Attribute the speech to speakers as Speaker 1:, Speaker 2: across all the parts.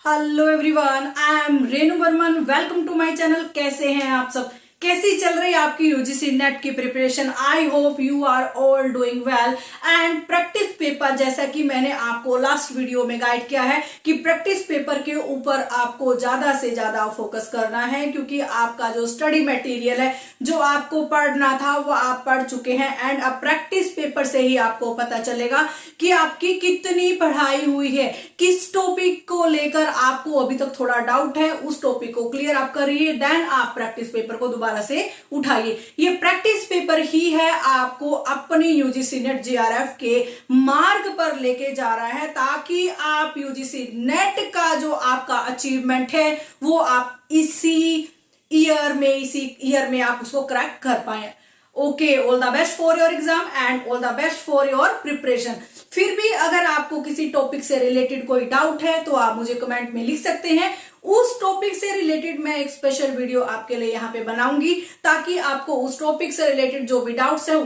Speaker 1: Hello everyone, I am Renu Barman. Welcome to my channel. कैसे हैं आप सब? कैसी चल रही है आपकी यूजीसी नेट की preparation? I hope you are all doing well. And practice paper, जैसा कि मैंने आपको लास्ट वीडियो में गाइड किया है कि प्रैक्टिस पेपर के ऊपर आपको ज्यादा से ज्यादा फोकस करना है, क्योंकि आपका जो स्टडी मटेरियल है, जो आपको पढ़ना था, वो आप पढ़ चुके हैं। एंड अब प्रैक्टिस पेपर से ही आपको पता चलेगा कि आपकी कितनी पढ़ाई हुई है, किस टॉपिक को लेकर आपको अभी तक थोड़ा डाउट है, उस टॉपिक को क्लियर आप करिए। देन आप प्रैक्टिस पेपर को दोबारा से उठाइए। ये प्रैक्टिस पेपर ही है आपको अपनी यूजीसी नेट जीआरएफ के मार्ग पर लेके जा रहा है, ताकि आप यूजीसी नेट का जो आपका अचीवमेंट है वो आप इसी ईयर में आप उसको क्रैक कर पाए। Okay, all the best for your exam and all the best for your preparation. फिर भी अगर आपको किसी टॉपिक से रिलेटेड कोई डाउट है तो आप मुझे कमेंट में लिख सकते हैं। उस टॉपिक से रिलेटेड मैं एक स्पेशल वीडियो आपके लिए यहाँ पे बनाऊंगी, ताकि आपको उस टॉपिक से रिलेटेड जो भी डाउट्स है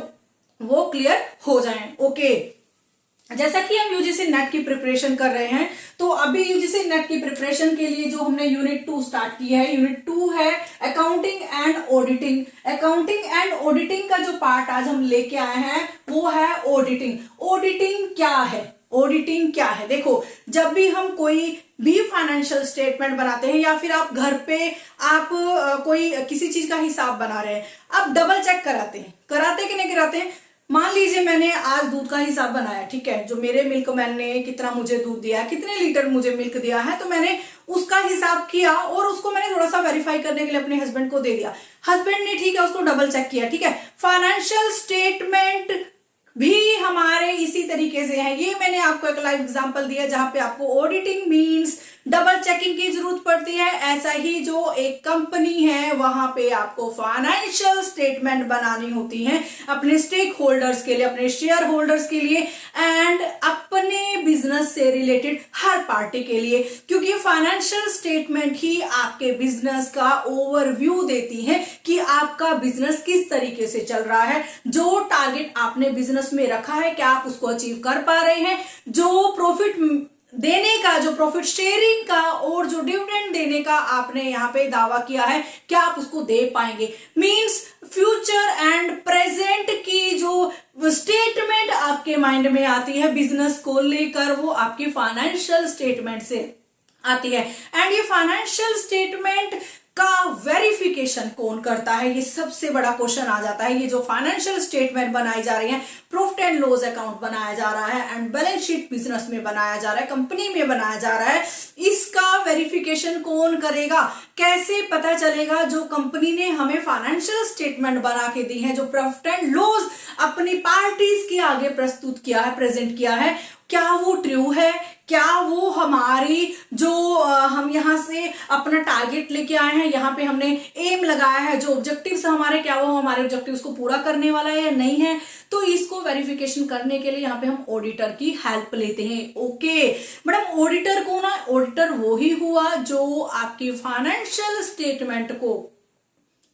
Speaker 1: वो क्लियर हो जाएं। ओके, जैसा कि हम यूजीसी नेट की प्रिपरेशन कर रहे हैं, तो अभी यूजीसी नेट की प्रिपरेशन के लिए जो हमने यूनिट 2 स्टार्ट की है, यूनिट 2 है accounting and auditing. Accounting and auditing का जो पार्ट आज हम लेके आए हैं वो है ऑडिटिंग। ऑडिटिंग क्या है? ऑडिटिंग क्या है? देखो, जब भी हम कोई भी फाइनेंशियल स्टेटमेंट बनाते हैं, या फिर आप घर पे आप कोई किसी चीज का हिसाब बना रहे हैं, आप डबल चेक कराते कि नहीं कराते हैं? मान लीजिए मैंने आज दूध का हिसाब बनाया, ठीक है, जो मेरे मिल्क मैन ने कितना मुझे दूध दिया है, कितने लीटर मुझे मिल्क दिया है, तो मैंने उसका हिसाब किया और उसको मैंने थोड़ा सा वेरीफाई करने के लिए अपने हस्बैंड को दे दिया। हस्बैंड ने, ठीक है, उसको डबल चेक किया। ठीक है, फाइनेंशियल स्टेटमेंट भी हमारे इसी तरीके से है। ये मैंने आपको एक लाइव एग्जांपल दिया जहां पे आपको ऑडिटिंग मींस डबल चेकिंग की जरूरत पड़ती है। ऐसा ही जो एक कंपनी है, वहां पे आपको फाइनेंशियल स्टेटमेंट बनानी होती है अपने स्टेक होल्डर्स के लिए, अपने शेयर होल्डर्स के लिए एंड अपने बिजनेस से रिलेटेड हर पार्टी के लिए, क्योंकि फाइनेंशियल स्टेटमेंट ही आपके बिजनेस का ओवरव्यू देती है कि आपका बिजनेस किस तरीके से चल रहा है, जो टारगेट आपने बिजनेस में रखा है क्या आप उसको अचीव कर पा रहे हैं, जो प्रॉफिट देने का, जो प्रॉफिट शेयरिंग का और जो डिविडेंड देने का आपने यहाँ पे दावा किया है, क्या आप उसको दे पाएंगे। मींस फ्यूचर एंड प्रेजेंट की जो स्टेटमेंट आपके माइंड में आती है बिजनेस को लेकर, वो आपकी फाइनेंशियल स्टेटमेंट से आती है। एंड ये फाइनेंशियल स्टेटमेंट का वेरिफिकेशन कौन करता है, ये सबसे बड़ा क्वेश्चन आ जाता है। ये जो फाइनेंशियल स्टेटमेंट बनाई जा रही है, प्रॉफिट एंड लॉस अकाउंट बनाया जा रहा है एंड बैलेंस शीट बिजनेस में बनाया जा रहा है, कंपनी में बनाया जा रहा है, इसका वेरिफिकेशन कौन करेगा? कैसे पता चलेगा जो कंपनी ने हमें फाइनेंशियल स्टेटमेंट बना के दी है, जो प्रॉफिट एंड लॉस अपनी पार्टीज के आगे प्रस्तुत किया है, प्रेजेंट किया है, क्या वो ट्रू है? क्या वो हमारी जो हम यहाँ से अपना टारगेट लेके आए हैं, यहाँ पे हमने एम लगाया है, जो ऑब्जेक्टिव्स हमारे, क्या वो हमारे ऑब्जेक्टिव्स को पूरा करने वाला है या नहीं है? तो इसको वेरिफिकेशन करने के लिए यहाँ पे हम ऑडिटर की हेल्प लेते हैं। ओके मैडम, ऑडिटर कौन है? ऑडिटर वो ही हुआ जो आपकी फाइनेंशियल स्टेटमेंट को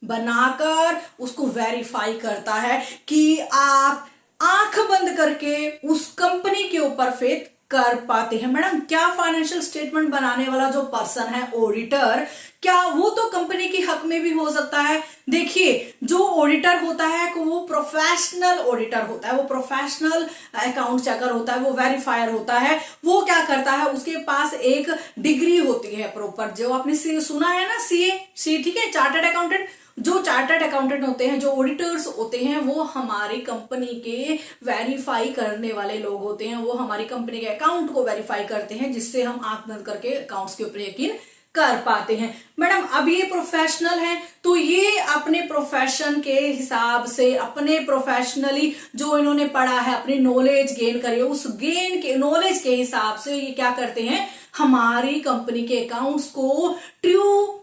Speaker 1: बनाकर उसको वेरीफाई करता है कि आप आंख बंद करके उस कंपनी के ऊपर फेथ कर पाते हैं। मैडम, क्या फाइनेंशियल स्टेटमेंट बनाने वाला जो पर्सन है ऑडिटर, क्या वो तो कंपनी के हक में भी हो सकता है? देखिए, जो ऑडिटर होता है वो प्रोफेशनल ऑडिटर होता है, वो प्रोफेशनल अकाउंट चेकर होता है, वो वेरीफायर होता है। वो क्या करता है, उसके पास एक डिग्री होती है प्रॉपर, जो आपने सुना है ना, सी, ठीक है, चार्टर्ड अकाउंटेंट। जो चार्टर्ड अकाउंटेंट होते हैं, जो ऑडिटर्स होते हैं, वो हमारी कंपनी के वेरीफाई करने वाले लोग होते हैं। वो हमारी कंपनी के अकाउंट को वेरीफाई करते हैं, जिससे हम आंख बंद करके अकाउंट्स के ऊपर यकीन कर पाते हैं। मैडम, अब ये प्रोफेशनल है, तो ये अपने प्रोफेशन के हिसाब से, अपने प्रोफेशनली जो इन्होंने पढ़ा है, अपनी नॉलेज गेन करी है, उस गेन के नॉलेज के हिसाब से ये क्या करते हैं, हमारी कंपनी के अकाउंट्स को ट्रू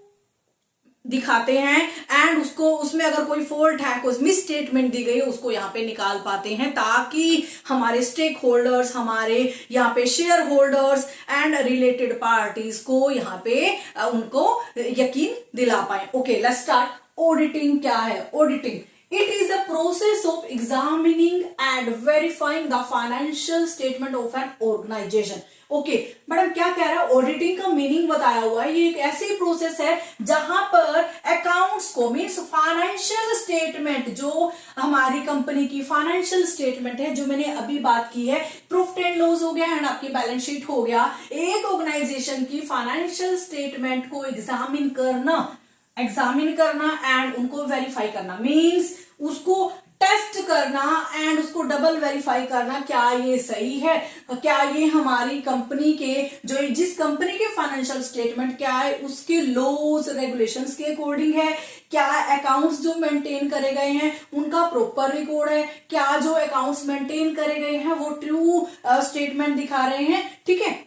Speaker 1: दिखाते हैं एंड उसको, उसमें अगर कोई फॉल्ट है, कोई मिस स्टेटमेंट दी गई है, उसको यहाँ पे निकाल पाते हैं, ताकि हमारे स्टेक होल्डर्स, हमारे यहाँ पे share holders and related parties को यहाँ पे उनको यकीन दिला पाए। Okay, let's start. ऑडिटिंग क्या है? Auditing, it is a process of examining and verifying the financial statement of an organization। Okay madam क्या कह रहा है, ऑडिटिंग का मीनिंग बताया हुआ है, ये एक ऐसी प्रोसेस है जहां पर अकाउंट्स को मीन्स फाइनेंशियल स्टेटमेंट, जो हमारी कंपनी की फाइनेंशियल स्टेटमेंट है, जो मैंने अभी बात की है, प्रॉफिट एंड लॉस हो गया एंड आपकी बैलेंस शीट हो गया, एक ऑर्गेनाइजेशन की फाइनेंशियल स्टेटमेंट को एग्जामिन करना एंड उनको वेरीफाई करना, मीन्स उसको टेस्ट करना एंड उसको डबल वेरीफाई करना, क्या ये सही है, क्या ये हमारी कंपनी के जो जिस कंपनी के फाइनेंशियल स्टेटमेंट क्या है उसके लॉज रेगुलेशंस के अकॉर्डिंग है, क्या अकाउंट्स जो मेंटेन करे गए हैं उनका प्रॉपर रिकॉर्ड है, क्या जो अकाउंट्स मेंटेन करे गए हैं वो ट्रू स्टेटमेंट दिखा रहे हैं, ठीक है।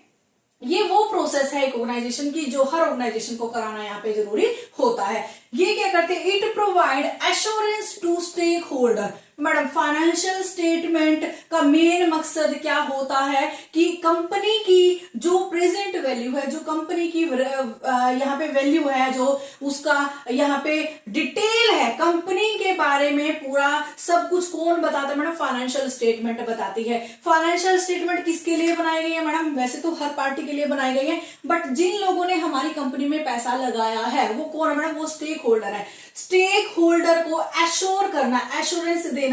Speaker 1: ये वो प्रोसेस है एक ऑर्गेनाइजेशन की जो हर ऑर्गेनाइजेशन को कराना यहाँ पे जरूरी होता है। ये क्या करते हैं, it provide assurance to stake holder. Madam financial statement का मेन मकसद क्या होता है कि कंपनी की जो प्रेजेंट वैल्यू है, जो कंपनी की यहाँ पे वैल्यू है, जो उसका यहाँ पे डिटेल है कंपनी के बारे में पूरा सब कुछ कौन बताता है मैडम, फाइनेंशियल स्टेटमेंट बताती है। फाइनेंशियल स्टेटमेंट किसके लिए बनाई गई है मैडम, वैसे तो हर पार्टी के लिए बनाई गई है, बट जिन लोगों ने हमारी कंपनी में पैसा लगाया है वो कौन है मैडम, वो स्टेक होल्डर है। स्टेक होल्डर को एश्योर करना, एश्योरेंस देना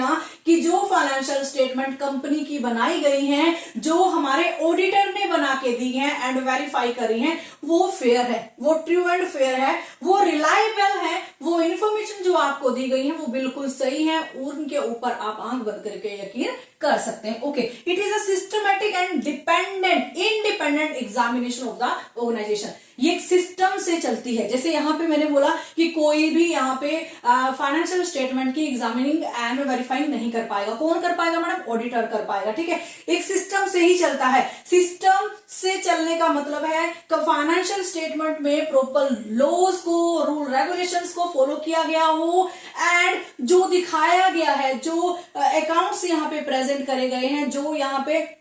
Speaker 1: कि जो फाइनेंशियल स्टेटमेंट कंपनी की बनाई गई हैं, जो हमारे ऑडिटर ने बना के दी हैं एंड वेरीफाई करी हैं, वो फेयर है, वो ट्रू एंड फेयर है, वो रिलायबल है, वो इंफॉर्मेशन जो आपको दी गई है वो बिल्कुल सही है, उनके ऊपर आप आंख बंद करके यकीन कर सकते हैं। Okay, it is a systematic and independent examination of the organisation. ये एक सिस्टम से चलती है, जैसे यहाँ पे मैंने बोला कि कोई भी यहाँ पे फाइनेंशियल स्टेटमेंट की एग्जामिनिंग एंड वेरीफाइंग नहीं कर पाएगा, कौन कर पाएगा मैडम, ऑडिटर कर पाएगा, ठीक है। एक सिस्टम से ही चलता है, सिस्टम से चलने का मतलब है कि फाइनेंशियल स्टेटमेंट में प्रॉपर लॉज को, रूल रेगुलेशंस को फॉलो किया गया हो एंड जो दिखाया गया है, जो अकाउंट्स यहाँ पे प्रेजेंट करे गए हैं, जो यहाँ पे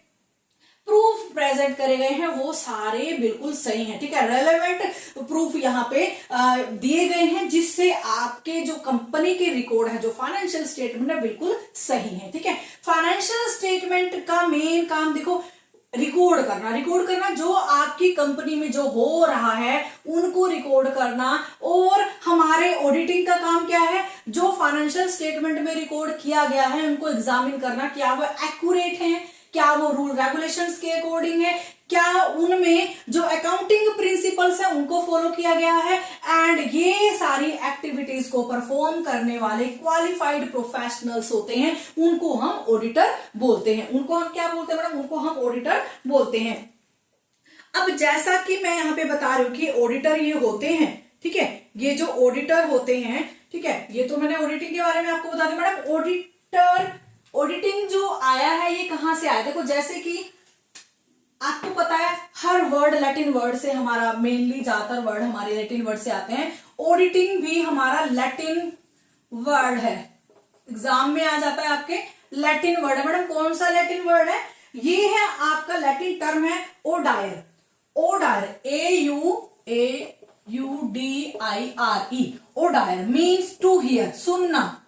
Speaker 1: प्रूफ प्रेजेंट करे गए हैं, वो सारे बिल्कुल सही हैं, ठीक है। रेलेवेंट प्रूफ यहाँ पे दिए गए हैं जिससे आपके जो कंपनी के रिकॉर्ड है, जो फाइनेंशियल स्टेटमेंट है, बिल्कुल सही है, ठीक है। फाइनेंशियल स्टेटमेंट का मेन काम देखो रिकॉर्ड करना जो आपकी कंपनी में जो हो रहा है उनको रिकॉर्ड करना, और हमारे ऑडिटिंग का काम क्या है, जो फाइनेंशियल स्टेटमेंट में रिकॉर्ड किया गया है उनको एग्जामिन करना, क्या वो एक्यूरेट है, क्या वो रूल रेगुलेशंस के अकॉर्डिंग है, क्या उनमें जो अकाउंटिंग प्रिंसिपल्स है उनको फॉलो किया गया है, एंड ये सारी एक्टिविटीज को परफॉर्म करने वाले क्वालिफाइड प्रोफेशनल्स होते हैं, उनको हम ऑडिटर बोलते हैं। उनको हम क्या बोलते हैं मैडम, उनको हम ऑडिटर बोलते हैं। अब जैसा कि मैं यहाँ पे बता रही हूँ कि ऑडिटर ये होते हैं, ठीक है, ये जो ऑडिटर होते हैं, ठीक है, ये तो मैंने ऑडिटिंग के बारे में आपको बता दिया मैडम। ऑडिटिंग जो आया है ये कहां से आया, देखो जैसे कि आपको पता है हर वर्ड लैटिन वर्ड से, हमारा मेनली ज्यादातर वर्ड हमारे लैटिन वर्ड से आते हैं, ऑडिटिंग भी हमारा लैटिन वर्ड है, एग्जाम में आ जाता है आपके लैटिन वर्ड है। मैडम कौन सा लैटिन वर्ड है, ये है आपका लैटिन टर्म है ओडायर, AUDIRE, ओडायर मीन्स टू हियर, सुनना,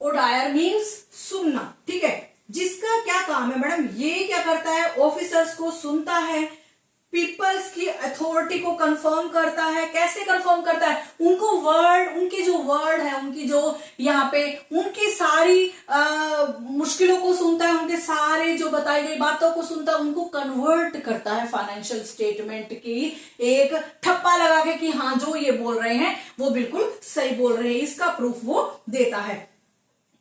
Speaker 1: ओडायर मीन्स सुनना, ठीक है। जिसका क्या काम है मैडम, ये क्या करता है, ऑफिसर्स को सुनता है, पीपल्स की अथॉरिटी को कंफर्म करता है। कैसे कंफर्म करता है, उनको वर्ड, उनके जो वर्ड है, उनकी जो यहाँ पे उनकी सारी मुश्किलों को सुनता है, उनके सारे जो बताई गई बातों को सुनता है, उनको कन्वर्ट करता है फाइनेंशियल स्टेटमेंट की एक ठप्पा लगा के कि हाँ जो ये बोल रहे हैं वो बिल्कुल सही बोल रहे हैं, इसका प्रूफ वो देता है।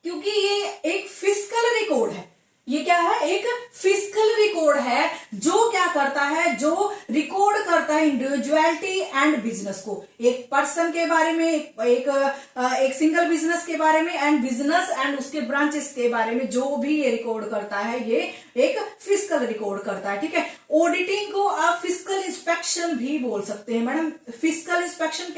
Speaker 1: क्योंकि ये एक फिस्कल रिकॉर्ड है, ये क्या है, एक फिस्कल रिकॉर्ड है जो क्या करता है, जो रिकॉर्ड करता है इंडिविजुअलिटी एंड बिजनेस को, एक पर्सन के बारे में, एक सिंगल बिजनेस के बारे में एंड बिजनेस एंड उसके ब्रांचेस के बारे में, जो भी ये रिकॉर्ड करता है ये एक फिस्कल रिकॉर्ड करता है, ठीक है। ऑडिटिंग को आप फिस्कल इंस्पेक्शन भी बोल सकते हैं मैडम। फिस्कल इंस्पेक्शन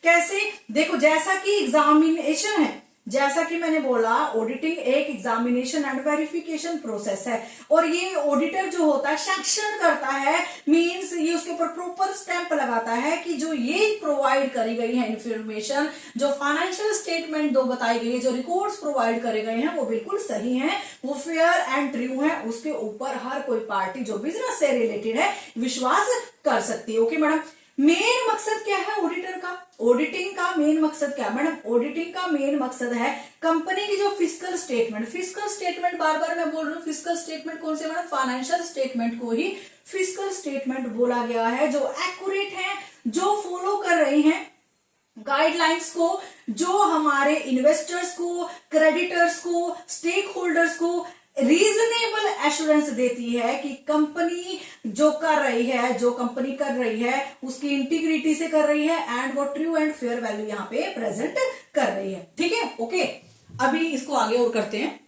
Speaker 1: कैसे, देखो जैसा कि एग्जामिनेशन है, जैसा कि मैंने बोला, ऑडिटिंग एक एग्जामिनेशन एंड वेरिफिकेशन प्रोसेस है, और ये ऑडिटर जो होता है सैंक्शन करता है, मींस ये उसके ऊपर प्रॉपर स्टैंप लगाता है कि जो ये प्रोवाइड करी गई है इंफॉर्मेशन, जो फाइनेंशियल स्टेटमेंट दो बताई गई है, जो रिकॉर्ड्स प्रोवाइड करे गए हैं, वो बिल्कुल सही है, वो फेयर एंड ट्रू है। उसके ऊपर हर कोई पार्टी जो बिजनेस से रिलेटेड है विश्वास कर सकती है। ओके मैडम, मेन मकसद क्या है ऑडिटर का? ऑडिटिंग का मेन मकसद क्या है मैडम? ऑडिटिंग का मेन मकसद है कंपनी की जो फिस्कल स्टेटमेंट बार बार मैं बोल रही हूँ, फिस्कल स्टेटमेंट कौन से मैडम? फाइनेंशियल स्टेटमेंट को ही फिस्कल स्टेटमेंट बोला गया है, जो एक्यूरेट है, जो फॉलो कर रही हैं गाइडलाइंस को, जो हमारे इन्वेस्टर्स को, क्रेडिटर्स को, स्टेक होल्डर्स को रीजनेबल एश्योरेंस देती है कि कंपनी जो कर रही है, जो कंपनी कर रही है उसकी इंटीग्रिटी से कर रही है, एंड वो ट्रू एंड फेयर वैल्यू यहाँ पे प्रेजेंट कर रही है। ठीक है, ओके। अभी इसको आगे और करते हैं।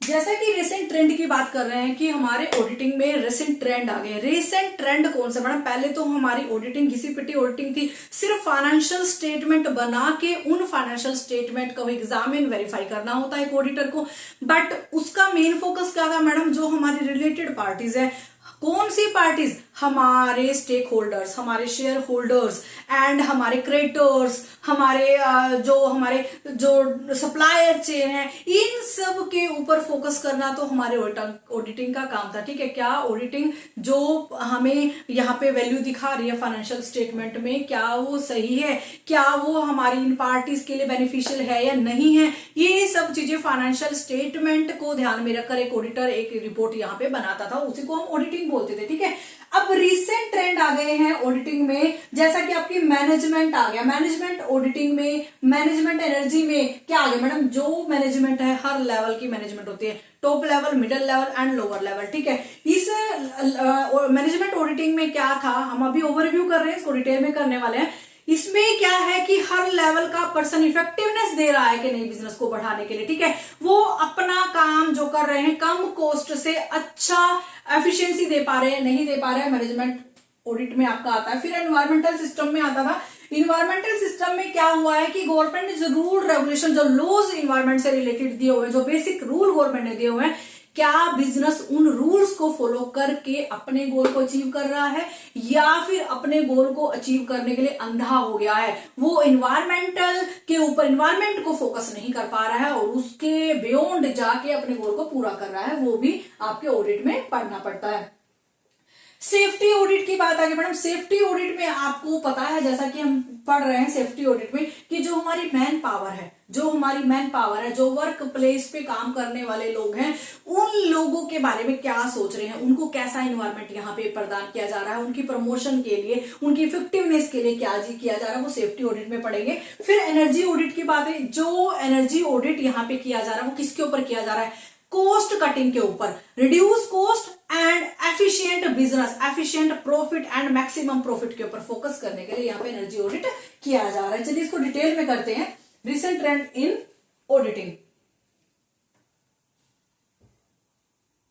Speaker 1: जैसा कि रिसेंट ट्रेंड की बात कर रहे हैं कि हमारे ऑडिटिंग में रिसेंट ट्रेंड आ गए। रिसेंट ट्रेंड कौन सा मैडम? पहले तो हमारी ऑडिटिंग घिसी पिटी ऑडिटिंग थी, सिर्फ फाइनेंशियल स्टेटमेंट बना के उन फाइनेंशियल स्टेटमेंट को एग्जामिन वेरीफाई करना होता है एक ऑडिटर को, बट उसका मेन फोकस क्या था मैडम? जो हमारी रिलेटेड पार्टीज है, कौन सी पार्टीज? हमारे स्टेक होल्डर्स, हमारे शेयर होल्डर्स एंड हमारे क्रेडिटर्स, हमारे जो सप्लायर चेन है, इन सब के ऊपर फोकस करना तो हमारे ऑडिटिंग का काम था। ठीक है, क्या ऑडिटिंग जो हमें यहाँ पे वैल्यू दिखा रही है फाइनेंशियल स्टेटमेंट में, क्या वो सही है, क्या वो हमारी इन पार्टीज के लिए बेनिफिशियल है या नहीं है, ये सब चीजें फाइनेंशियल स्टेटमेंट को ध्यान में रखकर एक ऑडिटर एक रिपोर्ट यहाँ पे बनाता था, उसी को हम ऑडिटिंग बोलते थे। ठीक है, अब रिसेंट ट्रेंड आ गए हैं ऑडिटिंग में, जैसा कि आपकी मैनेजमेंट आ गया, मैनेजमेंट ऑडिटिंग में, मैनेजमेंट एनर्जी में क्या आ गया मैडम? जो मैनेजमेंट है, हर लेवल की मैनेजमेंट होती है, top level, middle level and lower level. ठीक है, इस मैनेजमेंट ऑडिटिंग में क्या था, हम अभी ओवरव्यू कर रहे हैं, इसको डिटेल में करने वाले हैं। इसमें क्या है कि हर लेवल का पर्सन इफेक्टिवनेस दे रहा है कि नहीं बिजनेस को बढ़ाने के लिए। ठीक है, वो अपना काम जो कर रहे हैं कम कॉस्ट से अच्छा एफिशिएंसी दे पा रहे हैं, नहीं दे पा रहे हैं, मैनेजमेंट ऑडिट में आपका आता है। फिर एनवायरमेंटल सिस्टम में आता था। इन्वायरमेंटल सिस्टम में क्या हुआ है कि गवर्नमेंट ने जो रूल रेगुलेशन, जो लॉज इन्वायरमेंट से रिलेटेड दिए हुए हैं, जो बेसिक रूल गवर्नमेंट ने दिए हुए हैं, क्या बिजनेस उन रूल्स को फॉलो करके अपने गोल को अचीव कर रहा है या फिर अपने गोल को अचीव करने के लिए अंधा हो गया है? वो इन्वायरमेंटल के ऊपर, इन्वायरमेंट को फोकस नहीं कर पा रहा है और उसके बियॉन्ड जाके अपने गोल को पूरा कर रहा है, वो भी आपके ऑडिट में पढ़ना पड़ता है। सेफ्टी ऑडिट की बात आ गई मैडम। सेफ्टी ऑडिट में आपको पता है, जैसा कि हम पढ़ रहे हैं सेफ्टी ऑडिट में, कि जो हमारी मैन पावर है, जो वर्क प्लेस पे काम करने वाले लोग हैं, उन लोगों के बारे में क्या सोच रहे हैं, उनको कैसा इन्वायरमेंट यहाँ पे प्रदान किया जा रहा है, उनकी प्रमोशन के लिए, उनकी इफेक्टिवनेस के लिए क्या किया जा रहा है, वो सेफ्टी ऑडिट में पढ़ेंगे। फिर एनर्जी ऑडिट की बात है। जो एनर्जी ऑडिट यहाँ पे किया जा रहा है वो किसके ऊपर किया जा रहा है? कॉस्ट कटिंग के ऊपर, reduce cost and efficient business, efficient profit and maximum profit के ऊपर फोकस करने के लिए यहाँ पे एनर्जी ऑडिट किया जा रहा है। चलिए इसको डिटेल में करते हैं। रिसेंट ट्रेंड इन ऑडिटिंग।